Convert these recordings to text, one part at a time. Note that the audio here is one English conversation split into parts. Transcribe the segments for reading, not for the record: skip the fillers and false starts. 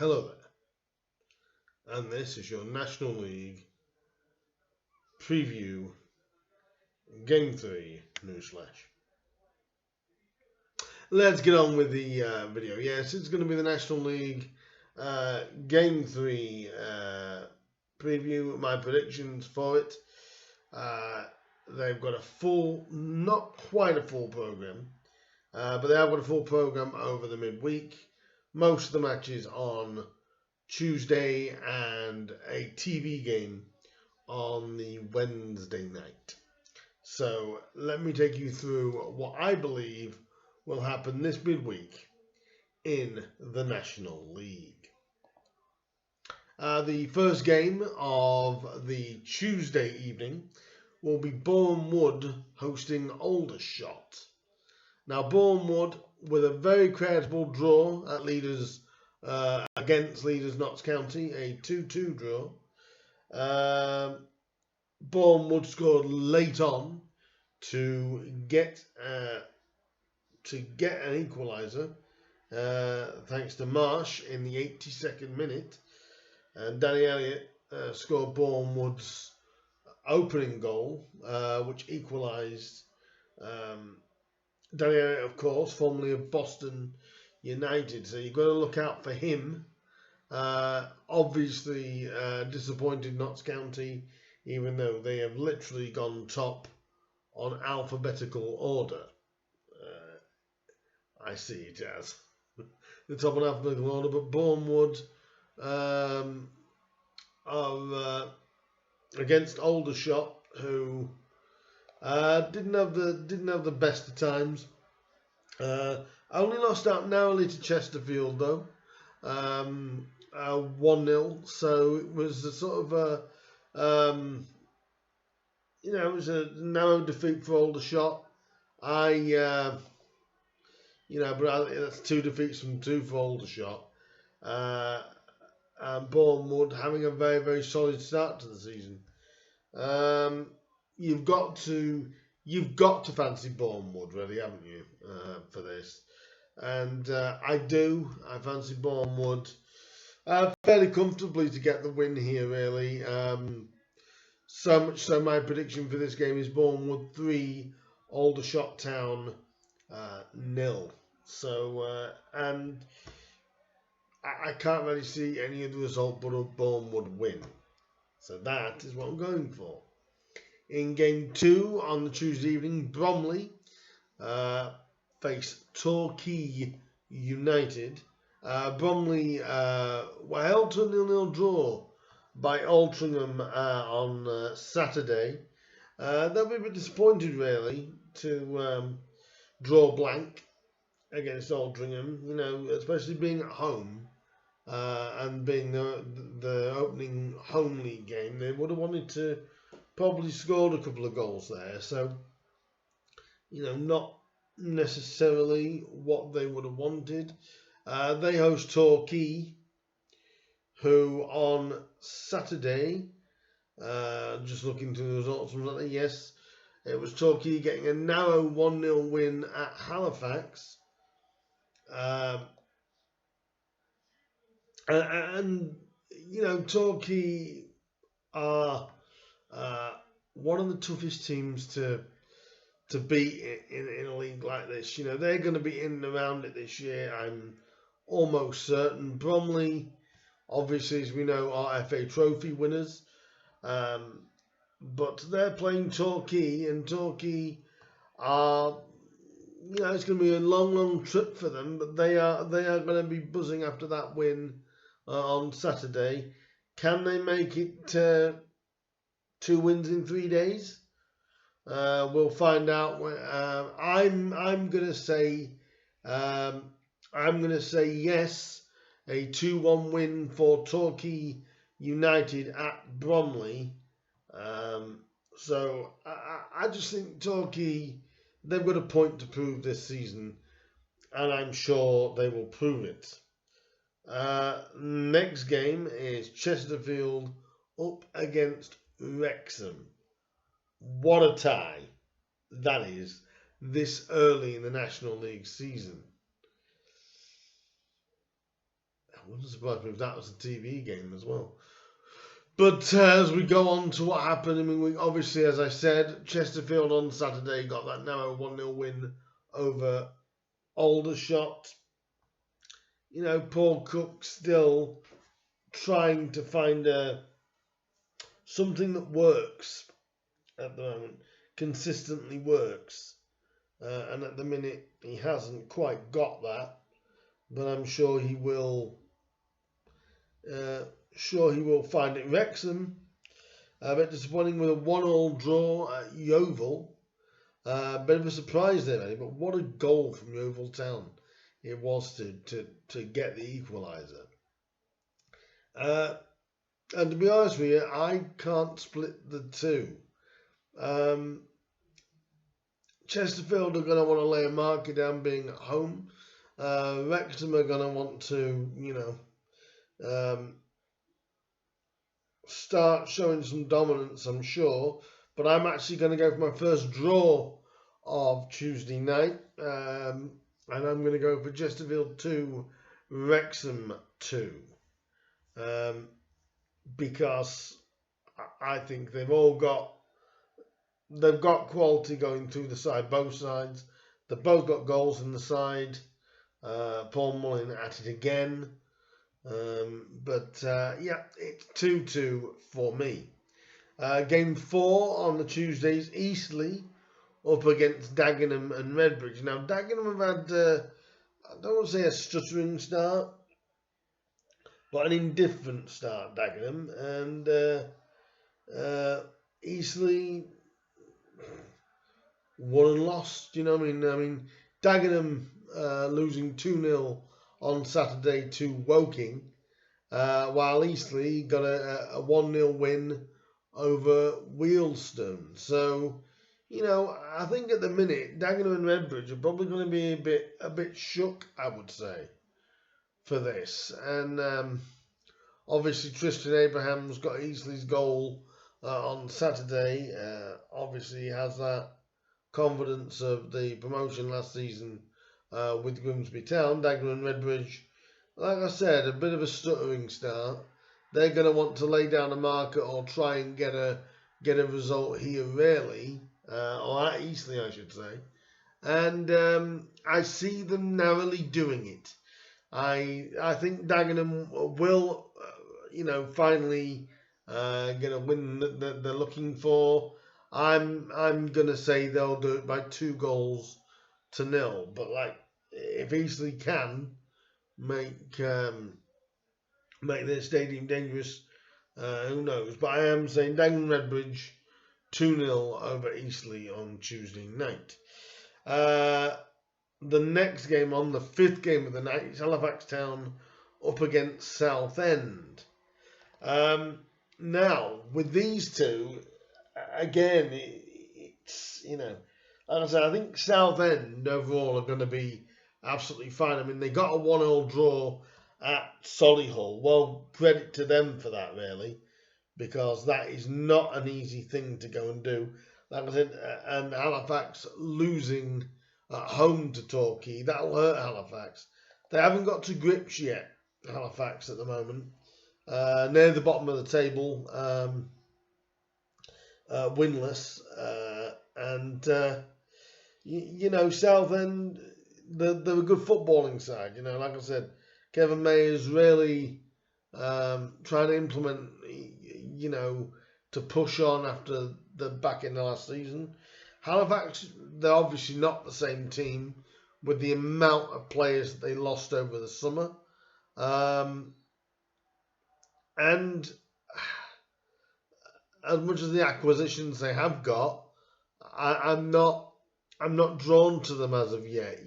Hello there, and this is your National League preview Game 3 newsflash. Let's get on with the video. Yes, it's going to be the National League Game 3 preview, my predictions for it. They've got a full, not quite a full program, but they have got a full program over the midweek. Most of the matches on Tuesday and a TV game on the Wednesday night. So let me take you through what I believe will happen this midweek in the National League. The first game of the Tuesday evening will be Bournemouth hosting Aldershot. Now Bournemouth, with a very creditable draw at leaders against leaders Notts County, a 2-2 draw. Bournemouth scored late on to get an equaliser, thanks to Marsh in the 82nd minute. And Danny Elliott scored Bournemouth's opening goal, which equalised. Danny Elliott, of course, formerly of Boston United, so you've got to look out for him. Obviously, disappointed Notts County, even though they have literally gone top on alphabetical order. I see it as the top on alphabetical order, but Bournemouth are against Aldershot, who didn't have the best of times. Only lost out narrowly to Chesterfield though, 1-0. So it was a sort of it was a narrow defeat for Aldershot. But that's 2 defeats from 2 for Aldershot. And Bournemouth having a very, very solid start to the season. You've got to fancy Bournemouth, really, haven't you, for this? And I fancy Bournemouth fairly comfortably to get the win here, really. So much so, my prediction for this game is Bournemouth 3, Aldershot Town 0. So, and I can't really see any other result but a Bournemouth win. So that is what I'm going for. In Game 2 on the Tuesday evening, Bromley face Torquay United. Bromley were held to a 0-0 draw by Altrincham on Saturday. They'll be a bit disappointed, really, to draw blank against Altrincham, especially being at home and being the opening home league game. They would have wanted to probably scored a couple of goals there. So, not necessarily what they would have wanted. They host Torquay, who on Saturday, just looking to the results from Saturday, yes, it was Torquay getting a narrow 1-0 win at Halifax. Torquay are one of the toughest teams to beat in a league like this. They're going to be in and around it this year, I'm almost certain. Bromley, obviously, as we know, are FA Trophy winners. But they're playing Torquay, and Torquay are, it's going to be a long, long trip for them, but they are going to be buzzing after that win on Saturday. Can they make it 2 wins in 3 days? We'll find out. I'm gonna say yes. A 2-1 win for Torquay United at Bromley. So I just think Torquay, they've got a point to prove this season, and I'm sure they will prove it. Next game is Chesterfield up against Wrexham. What a tie that is this early in the National League season. wouldn't surprise me if that was a TV game as well. But as we go on to what happened, I mean, obviously, as I said, Chesterfield on Saturday got that narrow 1-0 win over Aldershot. Paul Cook still trying to find something that works at the moment, consistently works. And at the minute, he hasn't quite got that. But I'm sure he will. Sure, he will find it. Wrexham, a bit disappointing with a 1-1 draw at Yeovil. Bit of a surprise there, really, but what a goal from Yeovil Town it was to get the equaliser. And to be honest with you, I can't split the two. Chesterfield are going to want to lay a marker down being at home. Wrexham are going to want to, start showing some dominance, I'm sure. But I'm actually going to go for my first draw of Tuesday night. And I'm going to go for Chesterfield 2, Wrexham 2. Because I think they've got quality going through the side, both sides. They've both got goals in the side. Paul Mullin at it again. But it's 2-2 for me. Game 4 on the Tuesdays, Eastleigh up against Dagenham and Redbridge. Now, Dagenham have had, I don't want to say a stuttering start, but an indifferent start, Dagenham. And Eastleigh won and lost, I mean, Dagenham losing 2-0 on Saturday to Woking, while Eastleigh got a 1-0 win over Wealdstone. So, I think at the minute, Dagenham and Redbridge are probably going to be a bit shook, I would say, for this. And obviously Tristan Abraham's got Eastleigh's goal on Saturday. Obviously he has that confidence of the promotion last season with Grimsby Town. Dagenham and Redbridge, like I said, a bit of a stuttering start. They're going to want to lay down a marker or try and get a result here, really, or at Eastleigh, I should say. And I see them narrowly doing it. I think Dagenham will, finally get a win that they're looking for. I'm gonna say they'll do it by 2-0. But if Eastleigh can make their stadium dangerous, who knows? But I am saying Dagenham Redbridge 2-0 over Eastleigh on Tuesday night. The next game on, the 5th game of the night, is Halifax Town up against Southend. Now, with these two, again, it's, like I said, I think Southend overall are going to be absolutely fine. I mean, they got a 1-1 draw at Solihull. Well, credit to them for that, really, because that is not an easy thing to go and do. Like I said, and Halifax losing at home to Torquay, that'll hurt Halifax. They haven't got to grips yet, Halifax, at the moment. Near the bottom of the table, winless. Southend, they're a good footballing side. Like I said, Kevin May is really trying to implement, to push on after the back end of last season. Halifax, they're obviously not the same team with the amount of players that they lost over the summer. And as much as the acquisitions they have got, I'm not drawn to them as of yet.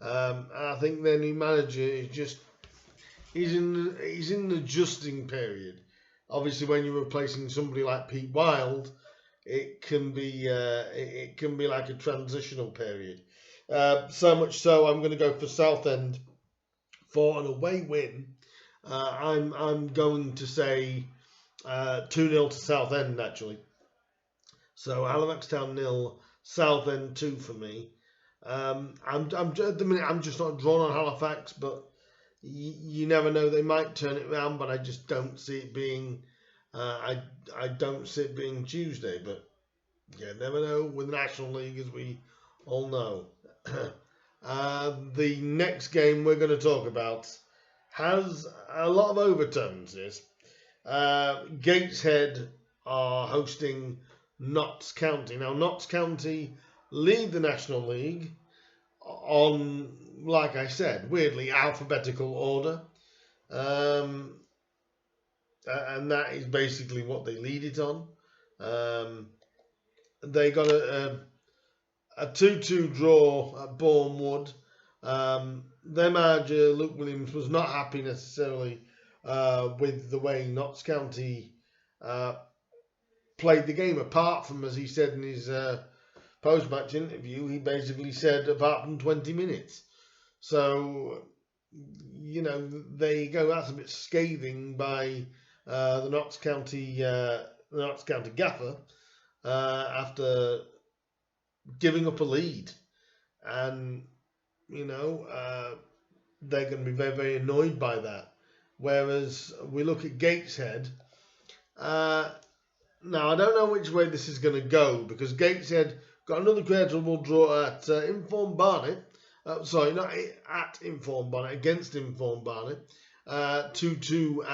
I think their new manager is he's in an adjusting period. Obviously, when you're replacing somebody like Pete Wild, it can be like a transitional period. So much so, I'm going to go for Southend for an away win. I'm going to say 2-0 to Southend, actually. So Halifax Town 0, Southend 2 for me. At the minute, I'm just not drawn on Halifax, but You never know, they might turn it around, but I just don't see it being. I don't see it being Tuesday, but you never know with the National League, as we all know. The next game we're going to talk about has a lot of overtones. This Gateshead are hosting Notts County. Now, Notts County lead the National League on, like I said, weirdly alphabetical order. And that is basically what they lead it on. They got a 2-2 draw at Bournemouth. Their manager, Luke Williams, was not happy necessarily with the way Notts County played the game, apart from, as he said in his post-match interview, he basically said apart from 20 minutes. So, there you go. That's a bit scathing by the Notts County gaffer after giving up a lead, and they're going to be very, very annoyed by that. Whereas we look at Gateshead. Now I don't know which way this is going to go, because Gateshead got another creditable draw at Inform Barnet. Sorry, not at Inform Barnet, against Inform Barnet. 2-2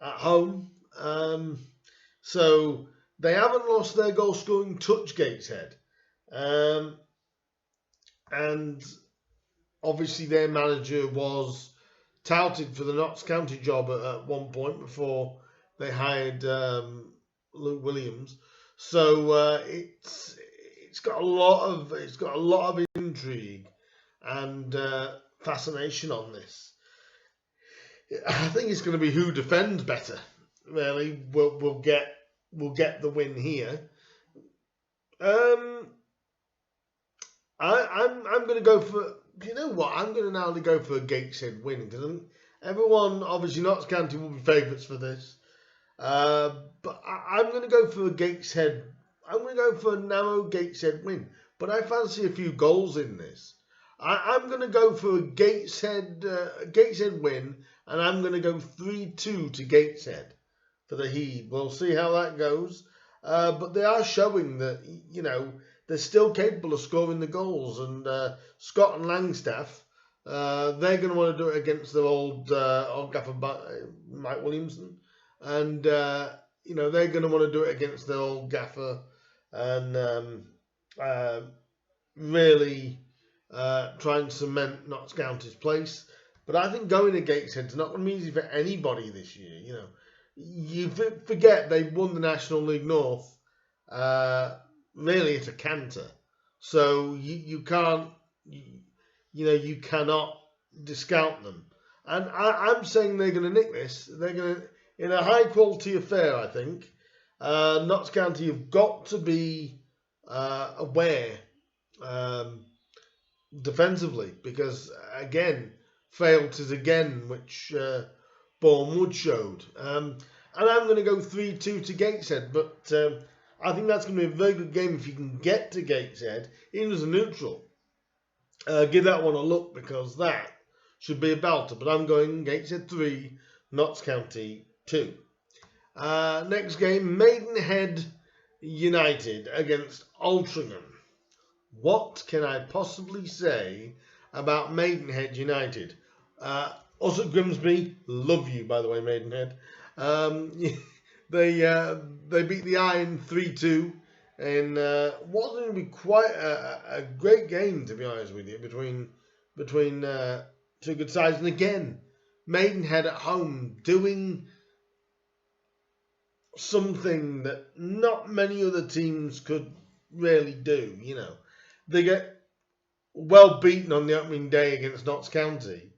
at home. So they haven't lost their goal scoring touch, Gateshead. And obviously their manager was touted for the Notts County job at one point before they hired Luke Williams. So it's got a lot of intrigue and fascination on this. I think it's going to be who defends better. Really, we'll get the win here. I'm going to go for, you know what? I'm going to now go for a Gateshead win, because everyone, obviously Notts County will be favourites for this. But I'm going to go for a Gateshead. I'm going to go for a narrow Gateshead win. But I fancy a few goals in this. I'm going to go for a Gateshead win, and I'm going to go 3-2 to Gateshead for the Heat. We'll see how that goes. But they are showing that, they're still capable of scoring the goals. And Scott and Langstaff, they're going to want to do it against their old gaffer, Mike Williamson. And, they're going to want to do it against their old gaffer and really try and cement Notts County's place. But I think going to Gateshead's not going to be easy for anybody this year. You forget they won the National League North really at a canter. So you can't, you cannot discount them. And I'm saying they're going to nick this. They're going to, in a high quality affair, I think. Notts County have got to be aware defensively, because again, frailties again, which Bournemouth showed. And I'm going to go 3-2 to Gateshead, but I think that's going to be a very good game if you can get to Gateshead, even as a neutral. Give that one a look, because that should be a belter. But I'm going Gateshead 3, Notts County 2. Next game, Maidenhead United against Altrincham. What can I possibly say about Maidenhead United? Us at Grimsby, love you, by the way, Maidenhead. They beat the Iron 3-2 in what's going to be quite a great game, to be honest with you, between two good sides. And again, Maidenhead at home doing something that not many other teams could really do. They get well beaten on the opening day against Notts County,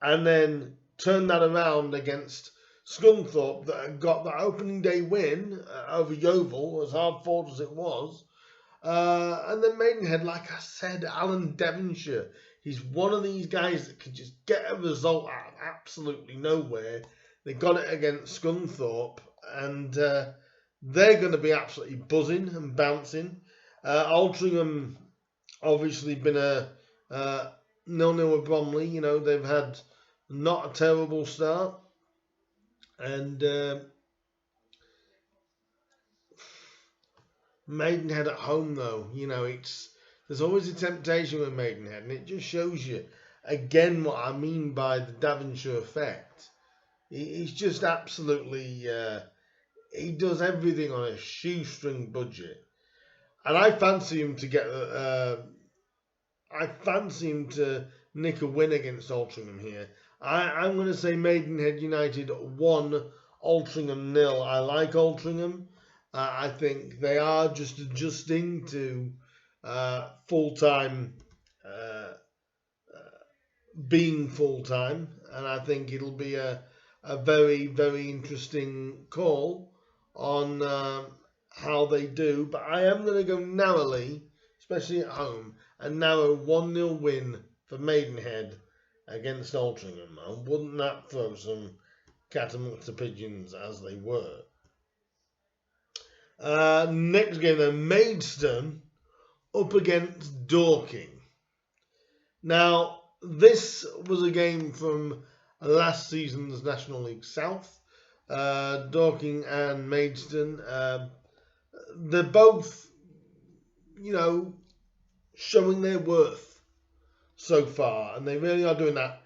and then turn that around against Scunthorpe, that got that opening day win over Yeovil, as hard fought as it was. And then Maidenhead, like I said, Alan Devonshire, he's one of these guys that can just get a result out of absolutely nowhere. They got it against Scunthorpe, and they're going to be absolutely buzzing and bouncing. Altrincham obviously been a 0-0 with Bromley. You know, they've had not a terrible start. And Maidenhead at home, though, you know, there's always a temptation with Maidenhead, and it just shows you again what I mean by the Davonshire effect. He's just absolutely he does everything on a shoestring budget, and I fancy him to get I fancy him to nick a win against Altrincham here. I'm going to say Maidenhead United 1, Altrincham 0. I like Altrincham. I think they are just adjusting to full-time, being full-time. And I think it'll be a very, very interesting call on how they do. But I am going to go narrowly, especially at home, a narrow 1-0 win for Maidenhead against Altrincham. And wouldn't that throw some cat amongst the pigeons as they were? Next game then, Maidstone up against Dorking. Now, this was a game from last season's National League South. Dorking and Maidstone, they're both, you know, showing their worth so far, and they really are doing that.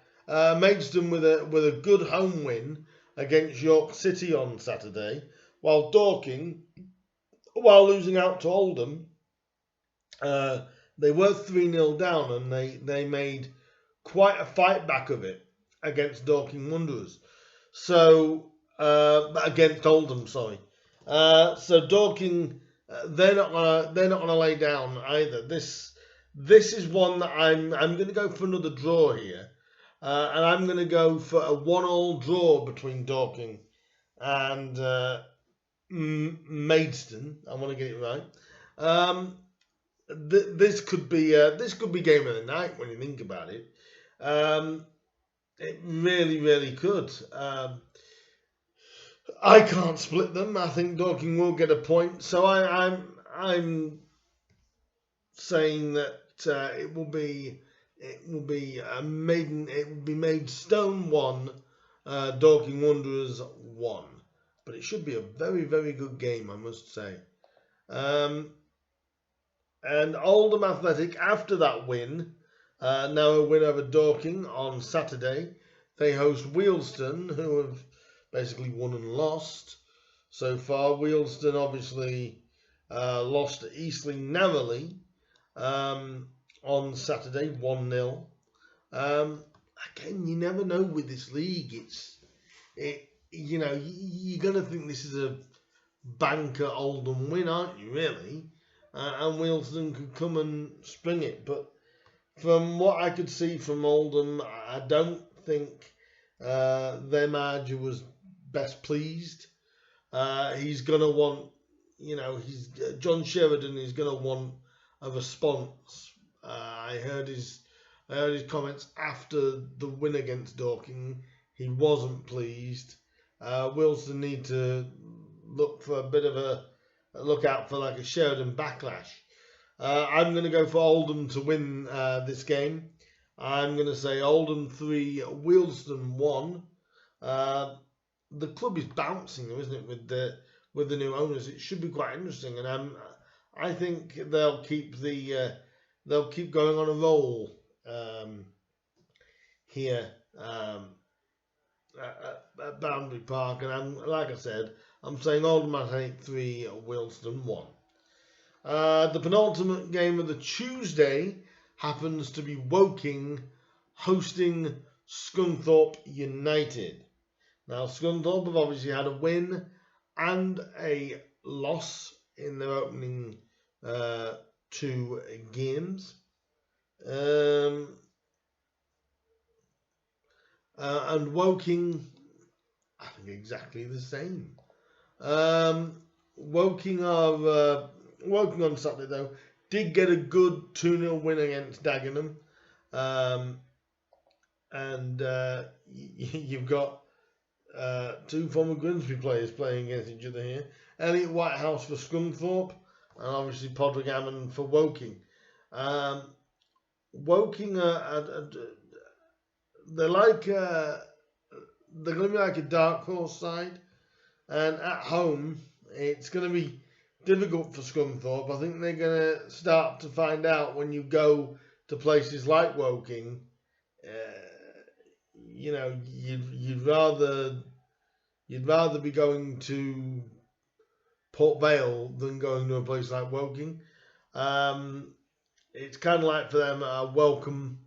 Maidstone with a good home win against York City on Saturday, while Dorking, while losing out to Oldham, they were 3-0 down, and they made quite a fight back of it against Dorking Wanderers. So against Oldham, sorry. So Dorking, they're not gonna lay down either. This is one that I'm going to go for another draw here, and I'm going to go for a 1-1 draw between Dorking and Maidstone. I want to get it right. This could be game of the night when you think about it. It really, really could. I can't split them. I think Dorking will get a point. So I'm saying that it will be Maidstone 1, Dorking Wanderers 1. But it should be a very, very good game, I must say. And Oldham Athletic, after that win, now a win over Dorking on Saturday, they host Wealdstone, who have basically won and lost so far. Wealdstone obviously lost to Eastleigh narrowly on Saturday, 1-0. Again, you never know with this league. You know, you're going to think this is a banker Oldham win, aren't you, really? And Wealdstone could come and spring it. But from what I could see from Oldham, I don't think their manager was best pleased. He's going to want, you know, John Sheridan is going to want a response. I heard his comments after the win against Dorking. He wasn't pleased. Wealdstone need to look for a bit of a look out for like a Sheridan backlash. I'm going to go for Oldham to win this game. I'm going to say Oldham 3, Wealdstone 1. The club is bouncing, isn't it, with the new owners? It should be quite interesting, and I think they'll keep going on a roll here at Boundary Park, and like I said, I'm saying Oldham Athletic 3, Wealdstone 1. The penultimate game of the Tuesday happens to be Woking hosting Scunthorpe United. Now, Scunthorpe have obviously had a win and a loss in their opening 2 games. And Woking, I think exactly the same. Woking on Saturday, though, did get a good 2-0 win against Dagenham. And you've got 2 former Grimsby players playing against each other here. Elliot Whitehouse for Scunthorpe, and obviously Podrick Hammond for Woking. Woking they're like they're going to be like a dark horse side, and at home it's going to be difficult for Scunthorpe. I think they're going to start to find out when you go to places like Woking. You'd rather be going to Port Vale than going to a place like Woking. Um, it's kind of like for them a welcome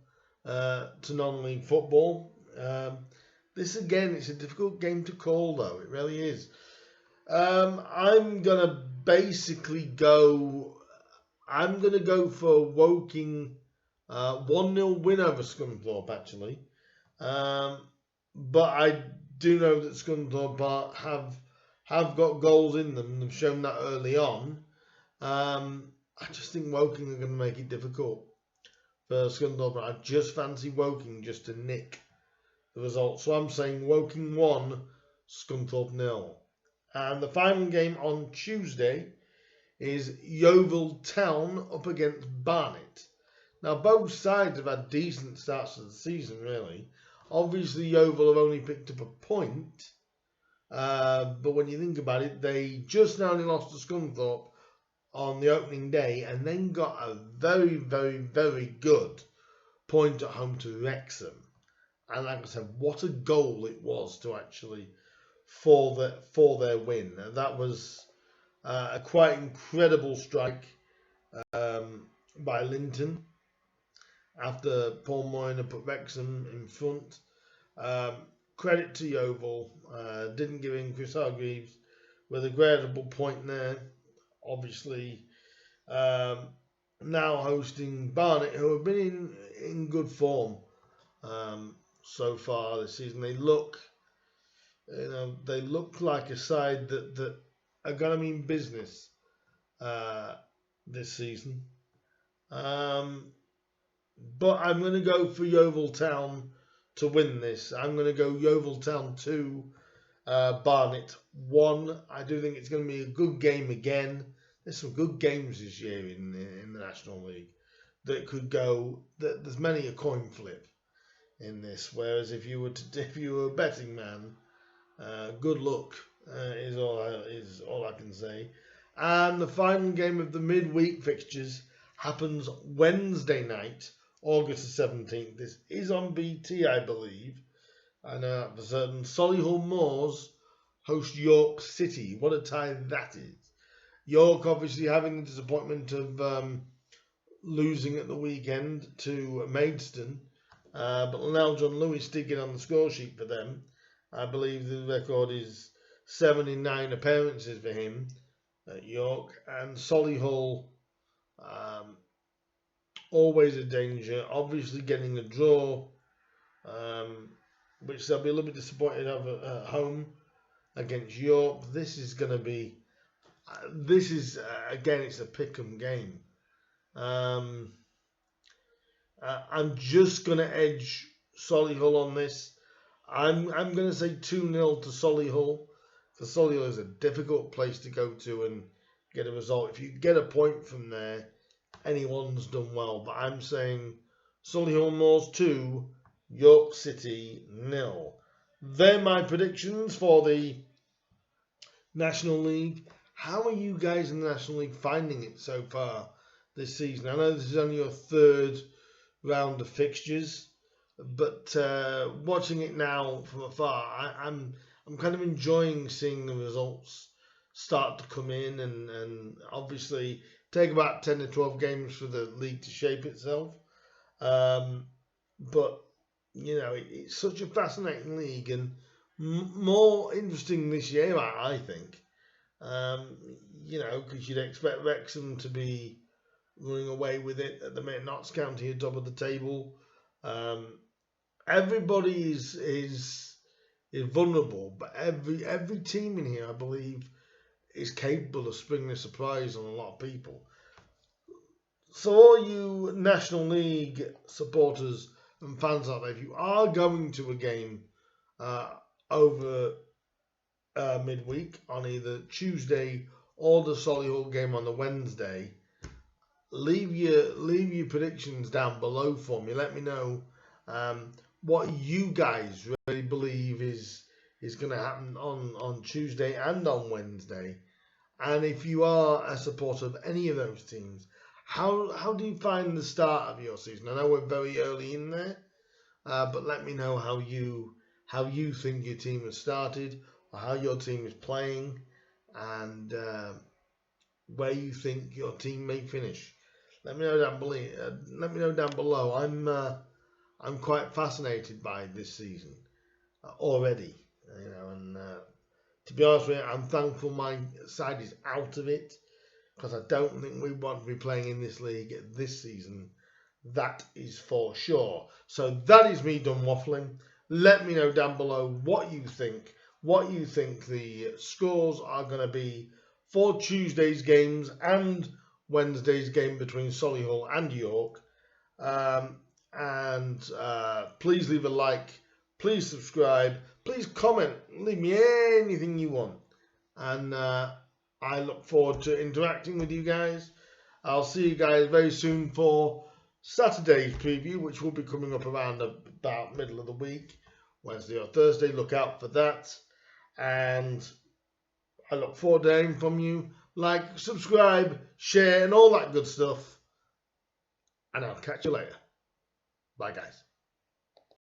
to non-league football. This again, it's a difficult game to call though. It really is. I'm gonna basically go. I'm gonna go for Woking 1-0 win over Scunthorpe actually. But I do know that Scunthorpe have got goals in them and have shown that early on. I just think Woking are going to make it difficult for Scunthorpe. I just fancy Woking just to nick the result. So I'm saying Woking 1, Scunthorpe 0. And the final game on Tuesday is Yeovil Town up against Barnet. Now, both sides have had decent starts to the season, really. Obviously, Yeovil have only picked up a point. But when you think about it, they just narrowly lost to Scunthorpe on the opening day and then got a very, very, very good point at home to Wrexham. And like I said, what a goal it was to actually for their win. And that was a quite incredible strike by Linton after Paul Moyne put Wrexham in front. Credit to Yeovil, didn't give in. Chris Hargreaves with a credible point there. Obviously, now hosting Barnet, who have been in good form so far this season. They look like a side that are going to mean business this season. But I'm going to go for Yeovil Town to win this. I'm going to go Yeovil Town 2, Barnet 1. I do think it's going to be a good game again. There's some good games this year in the National League that could go. There's many a coin flip in this. Whereas if you were a betting man, good luck is all I can say. And the final game of the midweek fixtures happens Wednesday night, August the 17th. This is on BT, I believe. I know that for certain. Solihull Moors host York City. What a tie that is. York obviously having the disappointment of losing at the weekend to Maidstone. But Lionel John Lewis did get on the score sheet for them. I believe the record is 79 appearances for him at York. And Solihull, always a danger. Obviously getting a draw, which they'll be a little bit disappointed of at home against York. This is going to be, again, it's a pick'em game. I'm just going to edge Solihull on this. I'm going to say 2-0 to Solihull. Because Solihull is a difficult place to go to and get a result. If you get a point from there, anyone's done well. But I'm saying Solihull Moors 2, York City 0. They're my predictions for the National League. How are you guys in the National League finding it so far this season? I know this is only your third round of fixtures, but watching it now from afar, I'm kind of enjoying seeing the results start to come in, and obviously take about 10 to 12 games for the league to shape itself. But it's such a fascinating league and more interesting this year, I think. Because you'd expect Wrexham to be running away with it at the minute. Notts County at top of the table. Everybody is vulnerable, but every team in here, I believe, is capable of springing a surprise on a lot of people. So all you National League supporters and fans out there, if you are going to a game over midweek on either Tuesday or the Solihull game on the Wednesday, leave your predictions down below for me. Let me know what you guys really believe is going to happen on Tuesday and on Wednesday. And if you are a supporter of any of those teams, how do you find the start of your season? I know we're very early in there, but let me know how you think your team has started, or how your team is playing, and where you think your team may finish. Let me know down below. Let me know down below. I'm quite fascinated by this season already, and to be honest with you, I'm thankful my side is out of it, because I don't think we want to be playing in this league this season. That is for sure. So that is me done waffling. Let me know down below what you think. What you think the scores are going to be for Tuesday's games and Wednesday's game between Solihull and York. And please leave a like. Please subscribe. Please comment. Leave me anything you want. And I look forward to interacting with you guys. I'll see you guys very soon for Saturday's preview, which will be coming up around about middle of the week, Wednesday or Thursday. Look out for that. And I look forward to hearing from you. Like, subscribe, share, and all that good stuff. And I'll catch you later. Bye, guys.